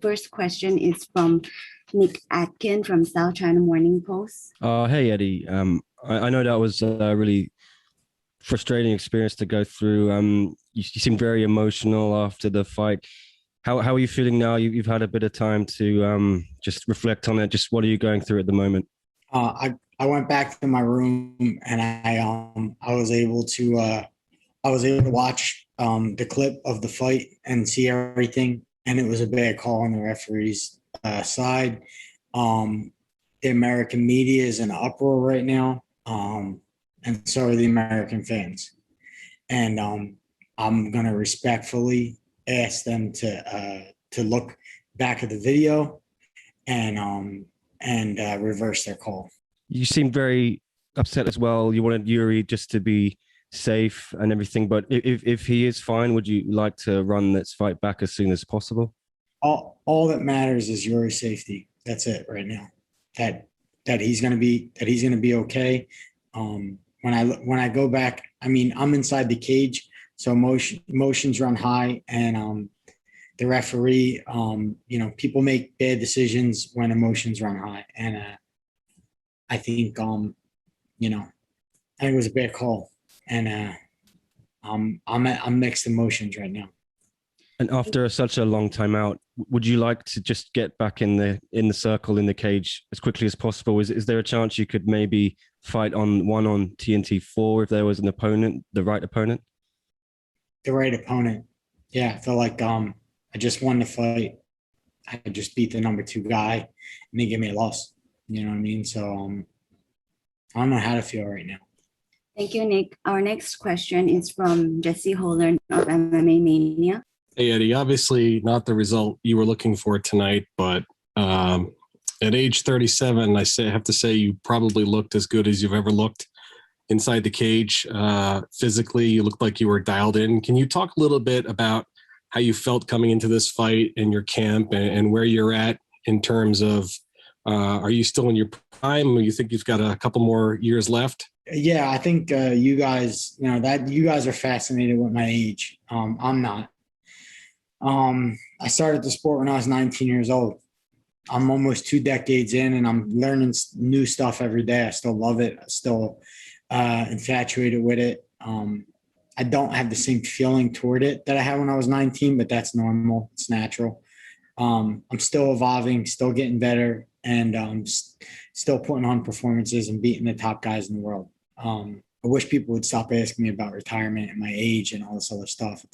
first question is from Nick Atkin from South China Morning Post. Hey Eddie. I know that was a really frustrating experience to go through. You seemed very emotional after the fight. How are you feeling now? You've had a bit of time to just reflect on it. Just what are you going through at the moment? I went back to my room and I was able to watch the clip of the fight and see everything, and it was a bad call on the referee's side. The American media is in uproar right now, and so are the American fans. And I'm gonna respectfully ask them to look back at the video and reverse their call. You seemed very upset as well. You wanted Yuri just to be safe and everything, but if he is fine, would you like to run this fight back as soon as possible? All that matters is Yuri's safety. That's it right now. That he's gonna be okay. When I go back, I mean, I'm inside the cage, so emotions run high, and the referee, people make bad decisions when emotions run high, and I think I think it was a bad call, and I'm mixed emotions right now. And after such a long time out, would you like to just get back in the circle in the cage as quickly as possible? Is there a chance you could maybe fight on TNT4 if there was an opponent, the right opponent? The right opponent. Yeah, I feel like I just won the fight. I just beat the number 2 guy, and they gave me a loss. You know what I mean? So I don't know how to feel right now. Thank you, Nick. Our next question is from Jesse Holland of MMA Mania. Hey, Eddie, obviously not the result you were looking for tonight, but at age 37, I have to say you probably looked as good as you've ever looked inside the cage. Physically, you looked like you were dialed in. Can you talk a little bit about how you felt coming into this fight in your camp and where you're at in terms of, are you still in your prime, or you think you've got a couple more years left? Yeah, I think you guys, you guys are fascinated with my age. I'm not. I started the sport when I was 19 years old. I'm almost 2 decades in, and I'm learning new stuff every day. I still love it. I still infatuated with it. I don't have the same feeling toward it that I had when I was 19, but that's normal. It's natural. I'm still evolving, still getting better, and still putting on performances and beating the top guys in the world. I wish people would stop asking me about retirement and my age and all this other stuff.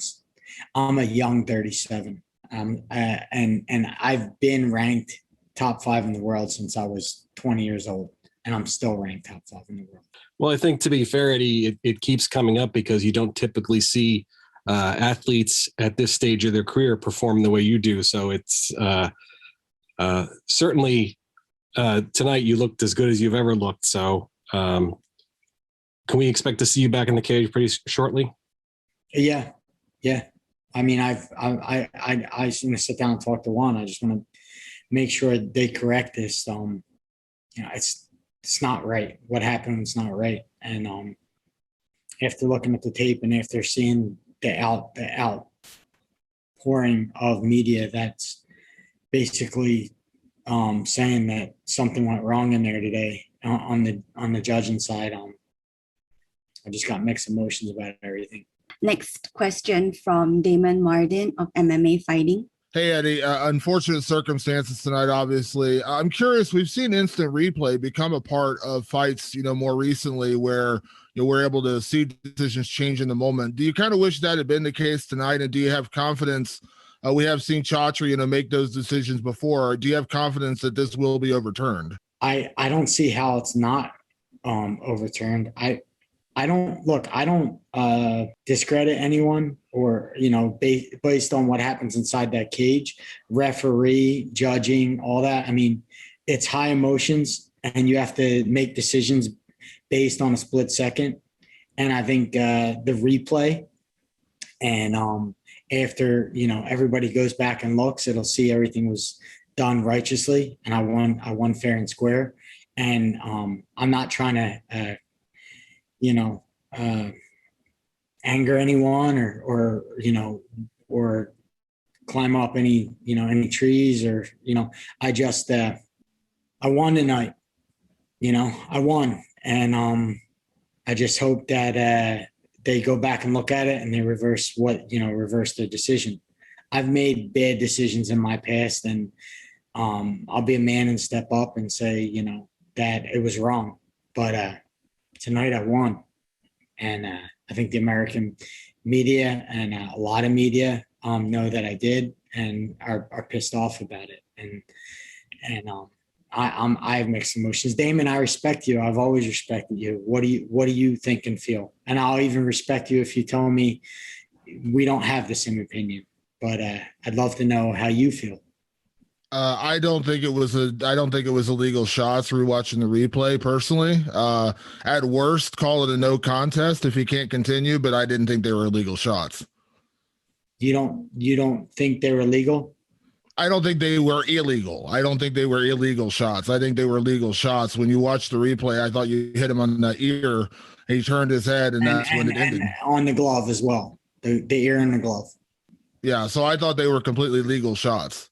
I'm a young 37, and I've been ranked top 5 in the world since I was 20 years old, and I'm still ranked top 5 in the world. Well, I think, to be fair, Eddie, it keeps coming up because you don't typically see athletes at this stage of their career perform the way you do. So it's certainly tonight you looked as good as you've ever looked. So can we expect to see you back in the cage pretty shortly? Yeah. I mean, I'm going to sit down and talk to Juan. I just want to make sure they correct this. It's not right. What happened was not right. And after looking at the tape and after seeing the outpouring of media that's basically saying that something went wrong in there today on the judging side, I just got mixed emotions about everything. Next question from Damon Martin of MMA Fighting. Hey, Eddie, unfortunate circumstances tonight, obviously. I'm curious, we've seen instant replay become a part of fights, more recently where we're able to see decisions change in the moment. Do you kind of wish that had been the case tonight? And do you have confidence? We have seen Chatri, make those decisions before. Do you have confidence that this will be overturned? I don't see how it's not overturned. I don't discredit anyone or, based on what happens inside that cage, referee, judging, all that. I mean, it's high emotions and you have to make decisions based on a split second. And I think the replay and after, everybody goes back and looks, it'll see everything was done righteously. And I won fair and square. And I'm not trying to, anger anyone or climb up any trees or, I just, I won tonight, I won. And I just hope that they go back and look at it and they reverse the decision. I've made bad decisions in my past, and I'll be a man and step up and say, that it was wrong. But tonight I won. And I think the American media and a lot of media know that I did and are pissed off about it. And I have mixed emotions. Damon, I respect you. I've always respected you. What do you think and feel? And I'll even respect you if you tell me we don't have the same opinion. But I'd love to know how you feel. I don't think it was illegal shots rewatching the replay personally. At worst, call it a no contest if he can't continue, but I didn't think they were illegal shots. You don't think they were illegal? I don't think they were illegal. I don't think they were illegal shots. I think they were legal shots. When you watch the replay, I thought you hit him on the ear and he turned his head and that's when it ended. On the glove as well. The ear and the glove. Yeah. So I thought they were completely legal shots.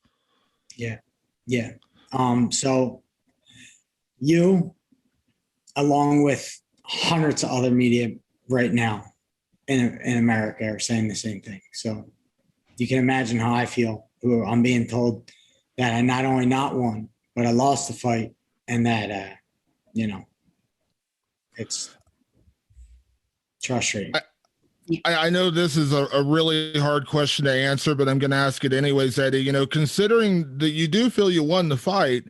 Yeah. Yeah. So you, along with hundreds of other media right now in America, are saying the same thing. So you can imagine how I feel. I'm being told that I not only not won, but I lost the fight, and that it's frustrating. I know this is a really hard question to answer, but I'm going to ask it anyways, Eddie. Considering that you do feel you won the fight,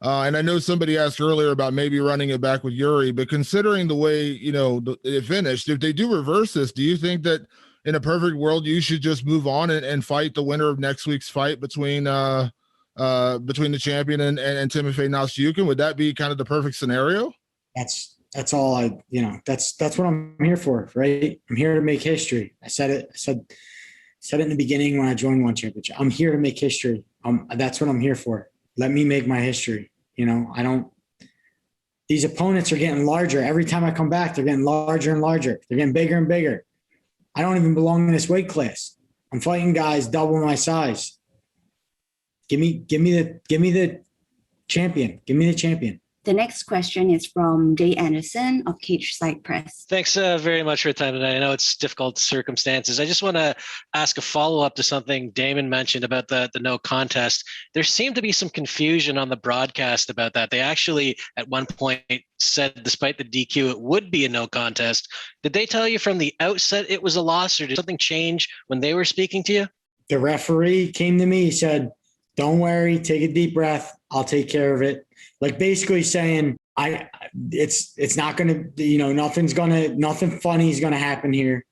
and I know somebody asked earlier about maybe running it back with Iuri, but considering the way it finished, if they do reverse this, do you think that in a perfect world you should just move on and fight the winner of next week's fight between the champion and Timofey Nastasiuk? Would that be kind of the perfect scenario? That's all that's what I'm here for, right? I'm here to make history. I said it in the beginning when I joined One Championship. I'm here to make history. That's what I'm here for. Let me make my history. These opponents are getting larger. Every time I come back, they're getting larger and larger. They're getting bigger and bigger. I don't even belong in this weight class. I'm fighting guys double my size. Give me the champion. Give me the champion. The next question is from Jay Anderson of Cage Side Press. Thanks very much for your time tonight. I know it's difficult circumstances. I just want to ask a follow-up to something Damon mentioned about the no contest. There seemed to be some confusion on the broadcast about that. They actually, at one point, said despite the DQ, it would be a no contest. Did they tell you from the outset it was a loss, or did something change when they were speaking to you? The referee came to me. He said, "Don't worry, take a deep breath. I'll take care of it." Like basically saying, it's not going to, nothing funny is going to happen here.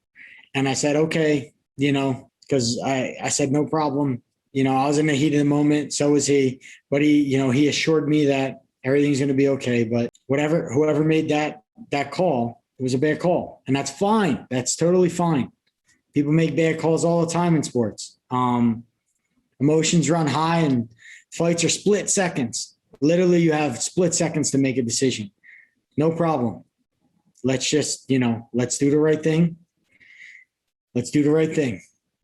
And I said, okay, because I said, no problem. I was in the heat of the moment. So was he, but he assured me that everything's going to be okay. But whoever made that call, it was a bad call, and that's fine. That's totally fine. People make bad calls all the time in sports. Emotions run high and fights are split seconds. Literally, you have split seconds to make a decision. No problem. Let's just, let's do the right thing. Let's do the right thing.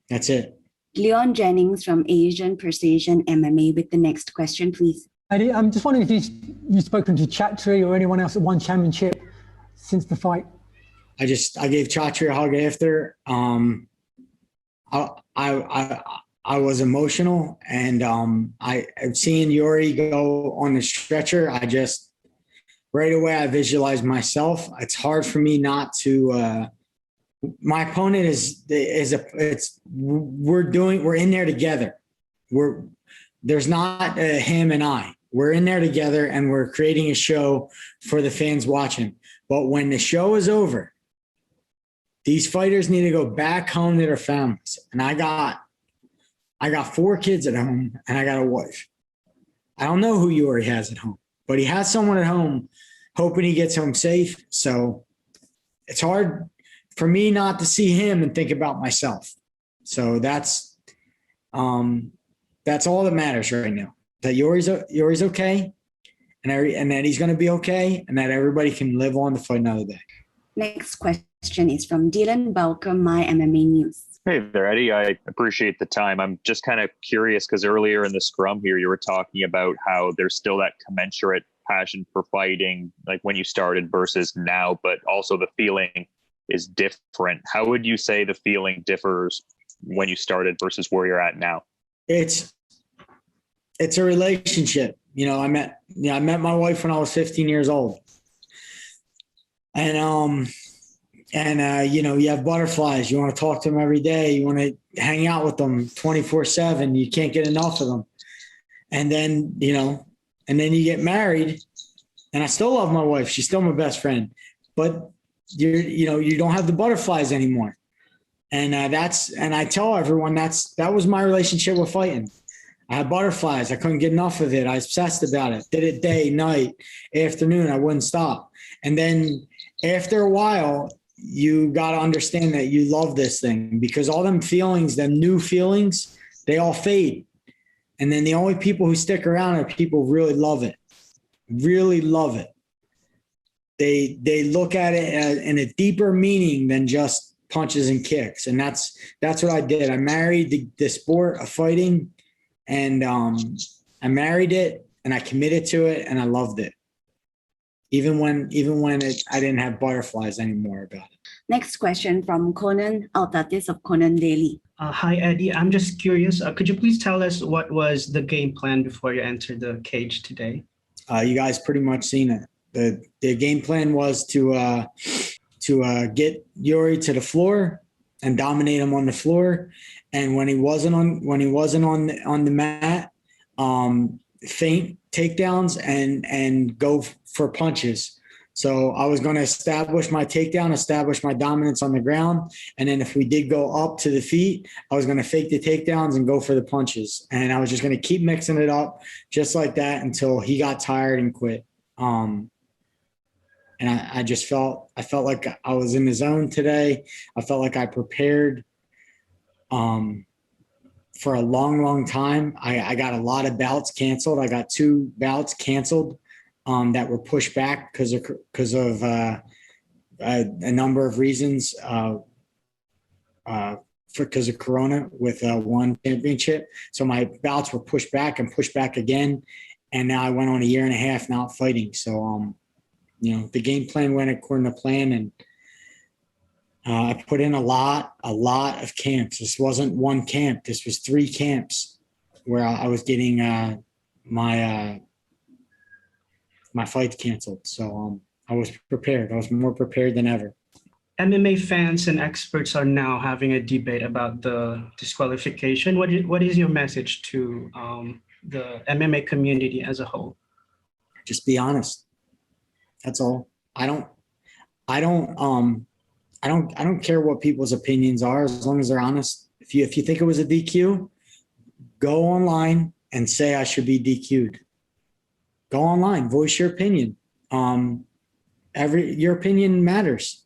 That's it. Leon Jennings from Asian Precision MMA with the next question, please. Eddie, I'm just wondering if you've spoken to Chatri or anyone else at One Championship since the fight. I gave Chatri a hug after. I was emotional, and I've seen Iuri go on the stretcher. Right away I visualized myself. It's hard for me not to. My opponent we're in there together. There's not him and I. We're in there together, and we're creating a show for the fans watching. But when the show is over, these fighters need to go back home to their families. And I got 4 kids at home, and I got a wife. I don't know who Iuri has at home, but he has someone at home hoping he gets home safe. So it's hard for me not to see him and think about myself. So that's all that matters right now, that Iuri's okay, and that he's going to be okay, and that everybody can live on to fight another day. Next question is from Dylan Balker, My MMA News. Hey there, Eddie. I appreciate the time. I'm just kind of curious because earlier in the scrum here, you were talking about how there's still that commensurate passion for fighting, like when you started versus now, but also the feeling is different. How would you say the feeling differs when you started versus where you're at now? It's a relationship. I met my wife when I was 15 years old. And you have butterflies. You want to talk to them every day. You want to hang out with them 24/7. You can't get enough of them. And then you get married, and I still love my wife. She's still my best friend, but you don't have the butterflies anymore. And I tell everyone that was my relationship with fighting. I had butterflies. I couldn't get enough of it. I obsessed about it. Did it day, night, afternoon. I wouldn't stop. And then after a while, you got to understand that you love this thing, because all them feelings, them new feelings, they all fade. And then the only people who stick around are people who really love it. They look at it in a deeper meaning than just punches and kicks. And that's what I did. I married the sport of fighting, and I married it, and I committed to it, and I loved it. Even when I didn't have butterflies anymore about it. Next question from Conan Altatis of Conan Daily. Hi, Eddie. I'm just curious. Could you please tell us what was the game plan before you entered the cage today? You guys pretty much seen it. The game plan was to get Iuri to the floor and dominate him on the floor. And when he wasn't on the mat, feint takedowns and go for punches. So I was going to establish my takedown, establish my dominance on the ground. And then if we did go up to the feet, I was going to fake the takedowns and go for the punches. And I was just going to keep mixing it up just like that until he got tired and quit. And I felt like I was in the zone today. I felt like I prepared for a long, long time. I got a lot of bouts canceled. I got 2 bouts canceled that were pushed back because of a number of reasons, because of Corona with one championship. So my bouts were pushed back and pushed back again. And now I went on a year and a half not fighting. So, the game plan went according to plan, and I put in a lot of camps. This wasn't one camp. This was 3 camps where I was getting my fights canceled. So I was prepared. I was more prepared than ever. MMA fans and experts are now having a debate about the disqualification. What is your message to the MMA community as a whole? Just be honest. That's all. I don't care what people's opinions are, as long as they're honest. If you think it was a DQ, go online and say I should be DQ'd. Go online, voice your opinion. Your opinion matters.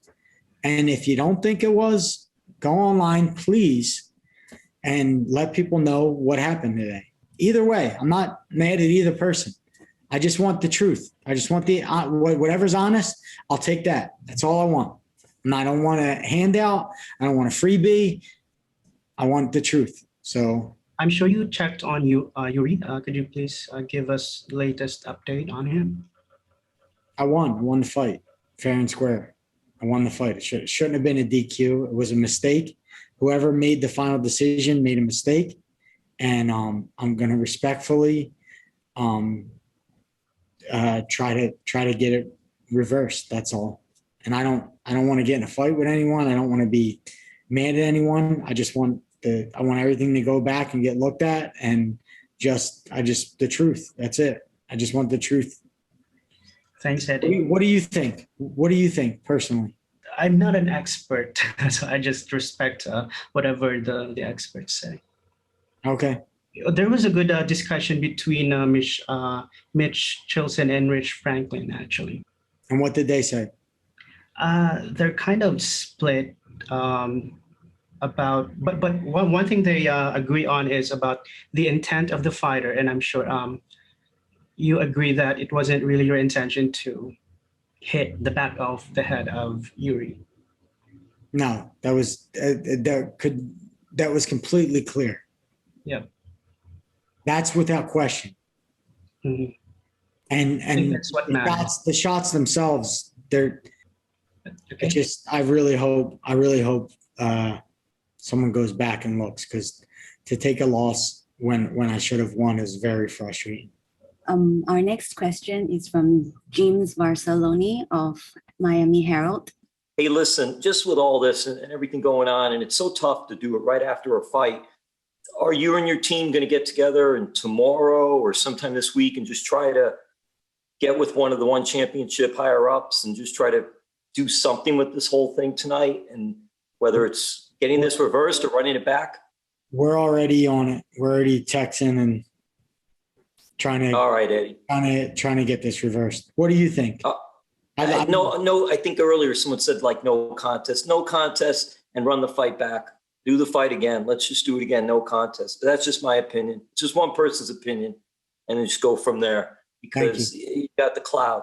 And if you don't think it was, go online, please, and let people know what happened today. Either way, I'm not mad at either person. I just want the truth. I just want whatever's honest, I'll take that. That's all I want. And I don't want a handout. I don't want a freebie. I want the truth. So I'm sure you checked on Iuri. Could you please give us the latest update on him? I won the fight, fair and square. I won the fight. It shouldn't have been a DQ. It was a mistake. Whoever made the final decision made a mistake. And I'm going to respectfully try to get it reversed. That's all. And I don't want to get in a fight with anyone. I don't want to be mad at anyone. I want everything to go back and get looked at, and the truth. That's it. I just want the truth. Thanks, Eddie. What do you think? What do you think personally? I'm not an expert, so I just respect whatever the experts say. Okay. There was a good discussion between Mitch Chilson and Rich Franklin, actually. And what did they say? They're kind of split about, but one thing they agree on is about the intent of the fighter, and I'm sure you agree that it wasn't really your intention to hit the back of the head of Iuri. No, that was that was completely clear. Yep. That's without question. Mhm. And that's what matters. the shots themselves, they're Okay. I really hope someone goes back and looks, because to take a loss when I should have won is very frustrating. Our next question is from James Barceloni of Miami Herald. Hey, listen, just with all this and everything going on, and it's so tough to do it right after a fight, are you and your team going to get together and tomorrow or sometime this week and just try to get with one of the one championship higher ups and just try to do something with this whole thing tonight? And whether it's getting this reversed or running it back? We're already on it. We're already texting and trying All right, Eddie. to get this reversed. What do you think? No, I think earlier someone said like no contest and run the fight back. Do the fight again. Let's just do it again. No contest. But that's just my opinion. It's just one person's opinion, and then just go from there, because you got the cloud.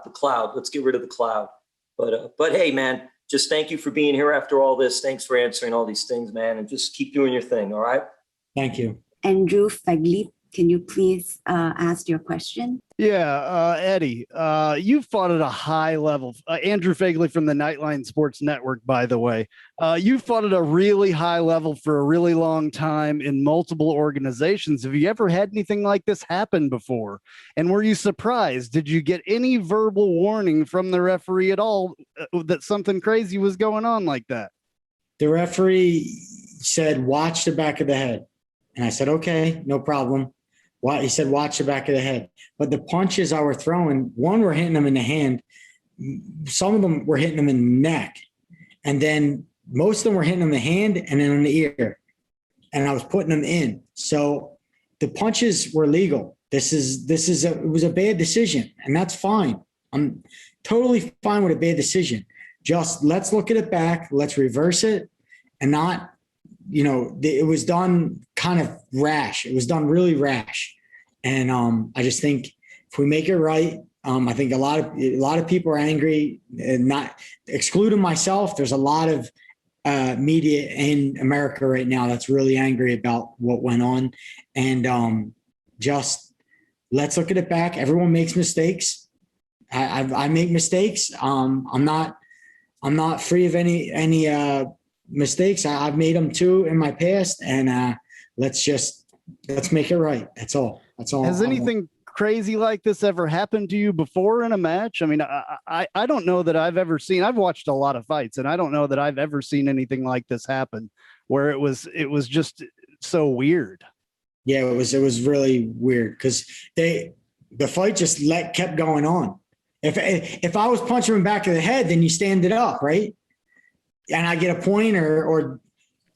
Let's get rid of the cloud. But hey, man, just thank you for being here after all this. Thanks for answering all these things, man, and just keep doing your thing. All right. Thank you. Andrew Faglit, can you please ask your question? Yeah, Eddie, you fought at a high level. Andrew Fagley from the Nightline Sports Network, by the way. You fought at a really high level for a really long time in multiple organizations. Have you ever had anything like this happen before? And were you surprised? Did you get any verbal warning from the referee at all that something crazy was going on like that? The referee said, watch the back of the head. And I said, okay, no problem. He said, watch the back of the head. But the punches I were throwing, one were hitting him in the hand. Some of them were hitting him in the neck. And then most of them were hitting him in the hand and then in the ear. And I was putting them in. So the punches were legal. It was a bad decision, and that's fine. I'm totally fine with a bad decision. Just let's look at it back. Let's reverse it and not, it was done kind of rash. It was done really rash. And I just think if we make it right, I think a lot of people are angry, and not excluding myself. There's a lot of media in America right now that's really angry about what went on. And just let's look at it back. Everyone makes mistakes. I make mistakes. I'm not free of any mistakes. I've made them too in my past, and let's make it right. That's all. Has anything crazy like this ever happened to you before in a match? I mean, I don't know that I've ever seen. I've watched a lot of fights, and I don't know that I've ever seen anything like this happen, where it was just so weird. Yeah, it was really weird, because the fight just kept going on. If I was punching him back of the head, then you stand it up, right? And I get a point, or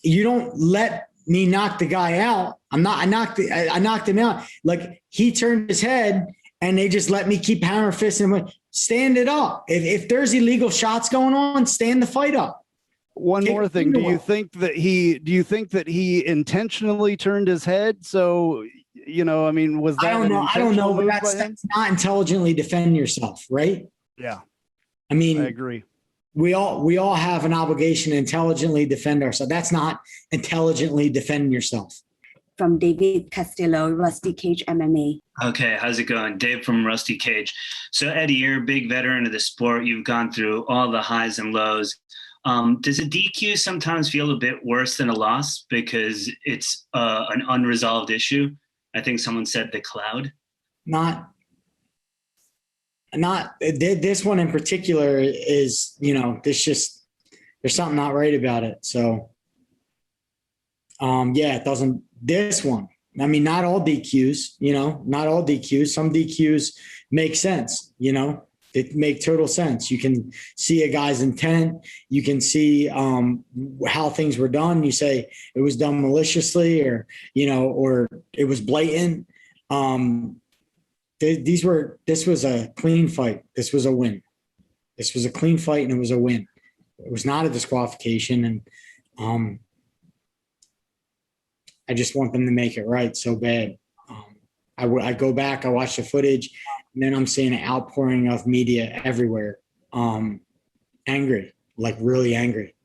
you don't let me knock the guy out. I knocked him out. Like, he turned his head and they just let me keep hammer fisting him. Stand it up. If there's illegal shots going on, stand the fight up. One more thing. Do you think that he intentionally turned his head? So, I mean, was that? I don't know, but that's not intelligently defend yourself, right? Yeah. I mean, I agree. We all have an obligation to intelligently defend ourselves. That's not intelligently defending yourself. From David Castillo, Rusty Cage MMA. Okay, how's it going? Dave from Rusty Cage. So, Eddie, you're a big veteran of the sport. You've gone through all the highs and lows. Does a DQ sometimes feel a bit worse than a loss because it's an unresolved issue? I think someone said the cloud. Not this one in particular is, there's something not right about it. So, it doesn't, this one, I mean, not all DQs, not all DQs. Some DQs make sense, it make total sense. You can see a guy's intent. You can see how things were done. You say it was done maliciously, or it was blatant. This was a clean fight. This was a win. This was a clean fight, and it was a win. It was not a disqualification. And I just want them to make it right so bad. I go back, I watch the footage, and then I'm seeing an outpouring of media everywhere. Angry, like really angry.